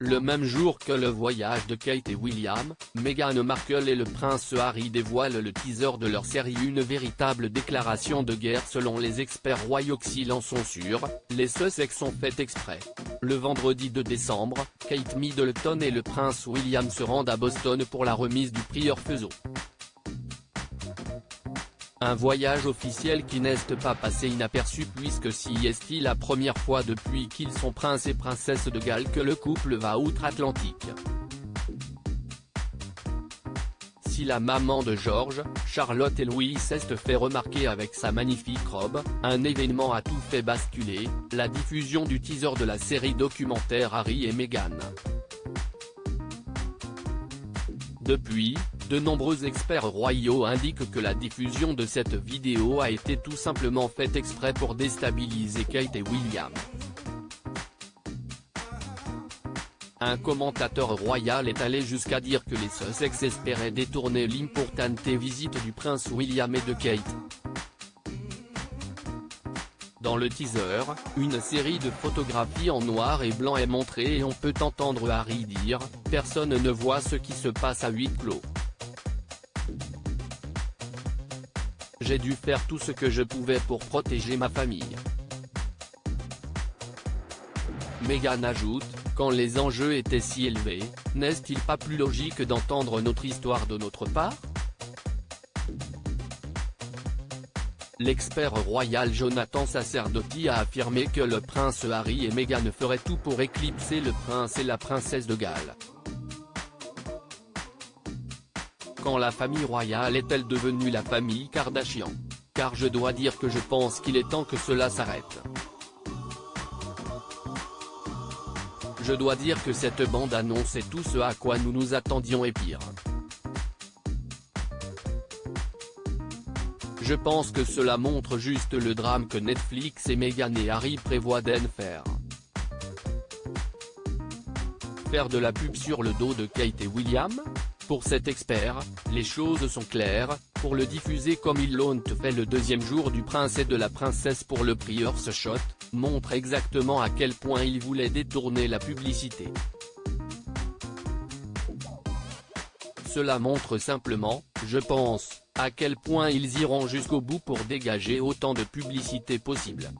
Le même jour que le voyage de Kate et William, Meghan Markle et le prince Harry dévoilent le teaser de leur série, une véritable déclaration de guerre selon les experts royaux. S'ils en sont sûrs, les Sussex ont fait exprès. Le vendredi 2 décembre, Kate Middleton et le prince William se rendent à Boston pour la remise du prix Orfeusot. Un voyage officiel qui n'est pas passé inaperçu puisque c'est la première fois depuis qu'ils sont prince et princesse de Galles que le couple va outre-Atlantique. Si la maman de George, Charlotte et Louis XVI fait remarquer avec sa magnifique robe, un événement a tout fait basculer, la diffusion du teaser de la série documentaire Harry et Meghan. Depuis, de nombreux experts royaux indiquent que la diffusion de cette vidéo a été tout simplement faite exprès pour déstabiliser Kate et William. Un commentateur royal est allé jusqu'à dire que les Sussex espéraient détourner l'importante visite du prince William et de Kate. Dans le teaser, une série de photographies en noir et blanc est montrée et on peut entendre Harry dire « Personne ne voit ce qui se passe à huis clos. J'ai dû faire tout ce que je pouvais pour protéger ma famille. » Meghan ajoute « Quand les enjeux étaient si élevés, n'est-il pas plus logique d'entendre notre histoire de notre part ?» L'expert royal Jonathan Sacerdoti a affirmé que le prince Harry et Meghan feraient tout pour éclipser le prince et la princesse de Galles. Quand la famille royale est-elle devenue la famille Kardashian? Car je dois dire que je pense qu'il est temps que cela s'arrête. Je dois dire que cette bande-annonce est tout ce à quoi nous nous attendions et pire. Je pense que cela montre juste le drame que Netflix et Meghan et Harry prévoient d'en faire. Faire de la pub sur le dos de Kate et William? Pour cet expert, les choses sont claires, pour le diffuser comme ils l'ont fait le deuxième jour du prince et de la princesse pour le prix Earthshot, montre exactement à quel point ils voulaient détourner la publicité. Cela montre simplement, je pense, à quel point ils iront jusqu'au bout pour dégager autant de publicité possible.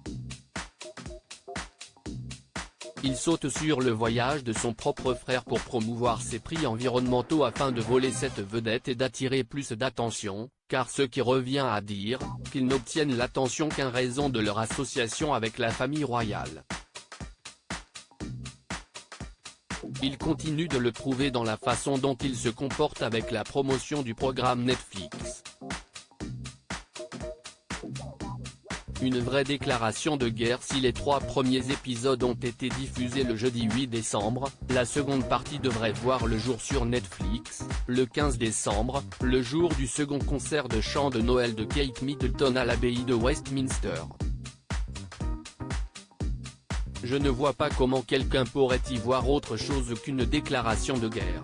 Il saute sur le voyage de son propre frère pour promouvoir ses prix environnementaux afin de voler cette vedette et d'attirer plus d'attention, car ce qui revient à dire, qu'ils n'obtiennent l'attention qu'en raison de leur association avec la famille royale. Il continue de le prouver dans la façon dont il se comporte avec la promotion du programme Netflix. Une vraie déclaration de guerre. Si les 3 premiers épisodes ont été diffusés le jeudi 8 décembre, la seconde partie devrait voir le jour sur Netflix, le 15 décembre, le jour du second concert de chant de Noël de Kate Middleton à l'abbaye de Westminster. Je ne vois pas comment quelqu'un pourrait y voir autre chose qu'une déclaration de guerre.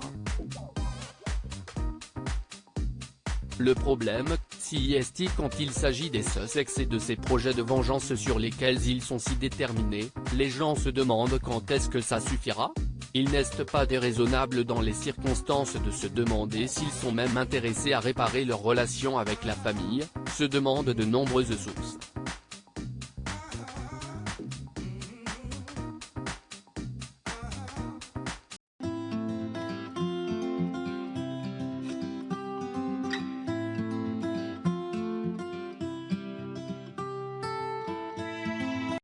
Le problème, c'est quand il s'agit des Sussex et de ces projets de vengeance sur lesquels ils sont si déterminés, les gens se demandent quand est-ce que ça suffira? Il n'est pas déraisonnable dans les circonstances de se demander s'ils sont même intéressés à réparer leur relation avec la famille, se demandent de nombreuses sources.